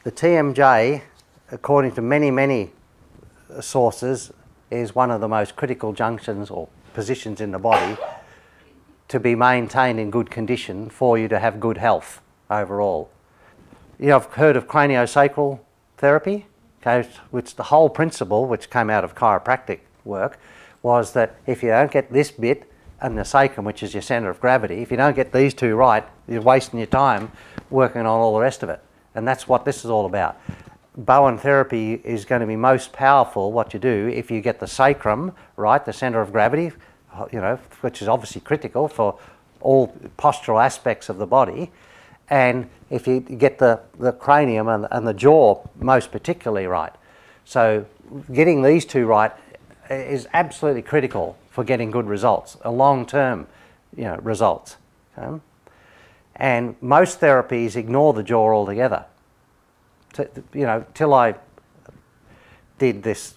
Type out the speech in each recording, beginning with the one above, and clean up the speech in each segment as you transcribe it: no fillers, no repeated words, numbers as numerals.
The TMJ, according to many sources, is one of the most critical junctions or positions in the body to be maintained in good condition for you to have good health overall. You have heard of craniosacral therapy, okay, which the whole principle, which came out of chiropractic work, was that if you don't get this bit and the sacrum, which is your centre of gravity, if you don't get these two right, you're wasting your time working on all the rest of it. And that's what this is all about. Bowen therapy is going to be most powerful, what you do, if you get the sacrum right, the centre of gravity, you know, which is obviously critical for all postural aspects of the body, and if you get the cranium and the jaw most particularly right. So getting these two right is absolutely critical for getting good results, a long-term, you know, results. Okay? And most therapies ignore the jaw altogether. You know, till I did this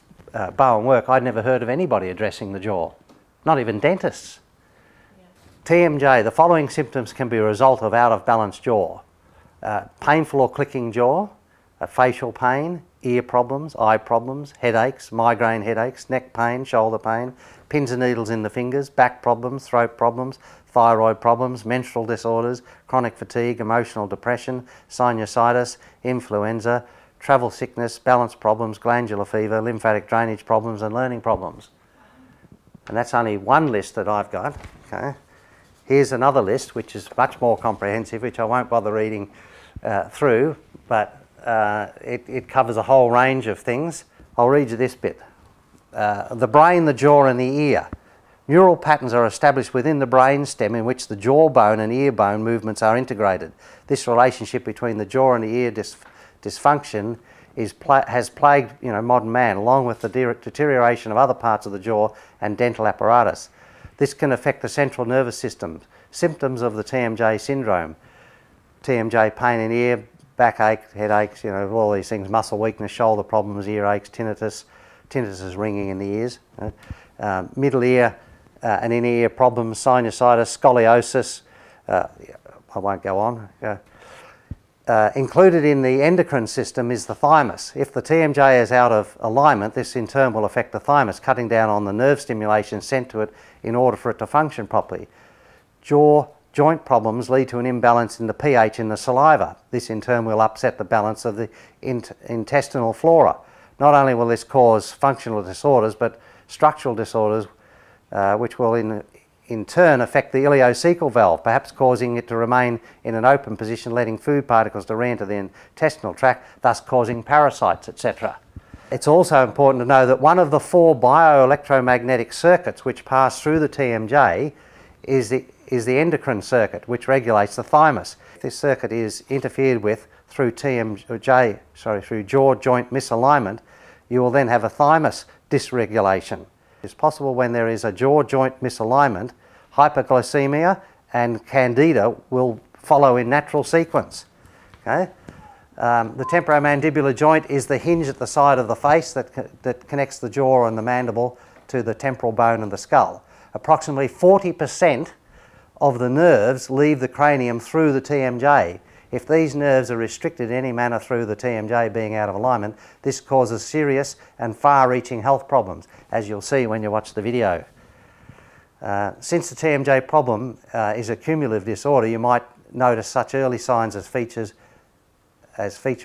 Bowen work, I'd never heard of anybody addressing the jaw, not even dentists. TMJ, the following symptoms can be a result of out of balance jaw. Painful or clicking jaw, facial pain, ear problems, eye problems, headaches, migraine headaches, neck pain, shoulder pain, pins and needles in the fingers, back problems, throat problems, thyroid problems, menstrual disorders, chronic fatigue, emotional depression, sinusitis, influenza, travel sickness, balance problems, glandular fever, lymphatic drainage problems and learning problems. And that's only one list that I've got. Okay. Here's another list which is much more comprehensive, which I won't bother reading through, but it covers a whole range of things. I'll read you this bit. The brain, the jaw and the ear. Neural patterns are established within the brain stem in which the jawbone and ear bone movements are integrated. This relationship between the jaw and the ear dysfunction has plagued, you know, modern man, along with the deterioration of other parts of the jaw and dental apparatus. This can affect the central nervous system. Symptoms of the TMJ syndrome: TMJ pain in ear, backache, headaches, you know, all these things, muscle weakness, shoulder problems, earaches, tinnitus is ringing in the ears, middle ear and inner ear problems, sinusitis, scoliosis, I won't go on. Included in the endocrine system is the thymus. If the TMJ is out of alignment, this in turn will affect the thymus, cutting down on the nerve stimulation sent to it in order for it to function properly. Jaw joint problems lead to an imbalance in the pH in the saliva. This in turn will upset the balance of the intestinal flora. Not only will this cause functional disorders, but structural disorders, which will in turn affect the ileocecal valve, perhaps causing it to remain in an open position, letting food particles to re-enter the intestinal tract, thus causing parasites, etc. It's also important to know that one of the 4 bioelectromagnetic circuits which pass through the TMJ is the endocrine circuit, which regulates the thymus. If this circuit is interfered with through through jaw joint misalignment, you will then have a thymus dysregulation. It's possible when there is a jaw joint misalignment, hyperglycemia and candida will follow in natural sequence. Okay? The temporomandibular joint is the hinge at the side of the face that connects the jaw and the mandible to the temporal bone and the skull. Approximately 40% of the nerves leave the cranium through the TMJ. If these nerves are restricted in any manner through the TMJ being out of alignment, this causes serious and far-reaching health problems, as you'll see when you watch the video. Since the TMJ problem is a cumulative disorder, you might notice such early signs as feature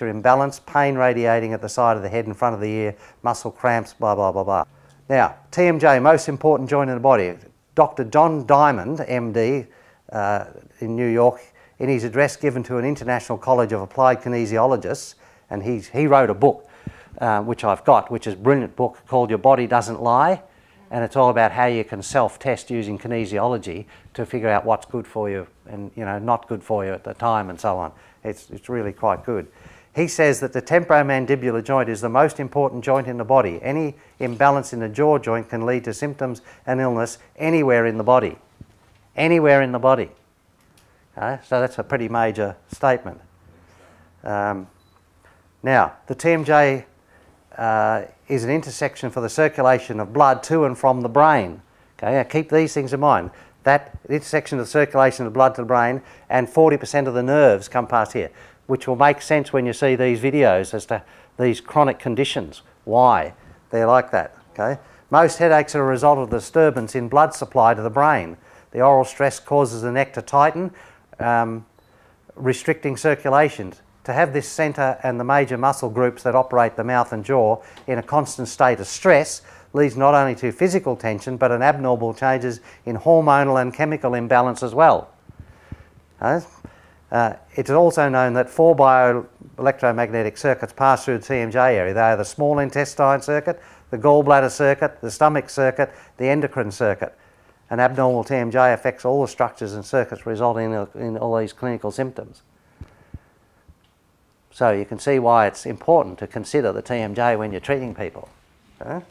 imbalance, pain radiating at the side of the head in front of the ear, muscle cramps, blah, blah, blah, blah. Now, TMJ, most important joint in the body. Dr. John Diamond, MD, in New York, in his address given to an International College of Applied Kinesiologists, and he wrote a book, which I've got, which is a brilliant book called Your Body Doesn't Lie, and it's all about how you can self-test using kinesiology to figure out what's good for you and, you know, not good for you at the time and so on. It's really quite good. He says that the temporomandibular joint is the most important joint in the body. Any imbalance in the jaw joint can lead to symptoms and illness anywhere in the body. Anywhere in the body. Okay? So that's a pretty major statement. Now, the TMJ is an intersection for the circulation of blood to and from the brain. Okay? Now keep these things in mind. That intersection of the circulation of blood to the brain, and 40% of the nerves come past here. which will make sense when you see these videos as to these chronic conditions, why they're like that. Okay? Most headaches are a result of disturbance in blood supply to the brain. The oral stress causes the neck to tighten, restricting circulation. To have this centre and the major muscle groups that operate the mouth and jaw in a constant state of stress leads not only to physical tension but an abnormal changes in hormonal and chemical imbalance as well. It's also known that 4 bioelectromagnetic circuits pass through the TMJ area. They are the small intestine circuit, the gallbladder circuit, the stomach circuit, the endocrine circuit. An abnormal TMJ affects all the structures and circuits resulting in all these clinical symptoms. So you can see why it's important to consider the TMJ when you're treating people. Okay?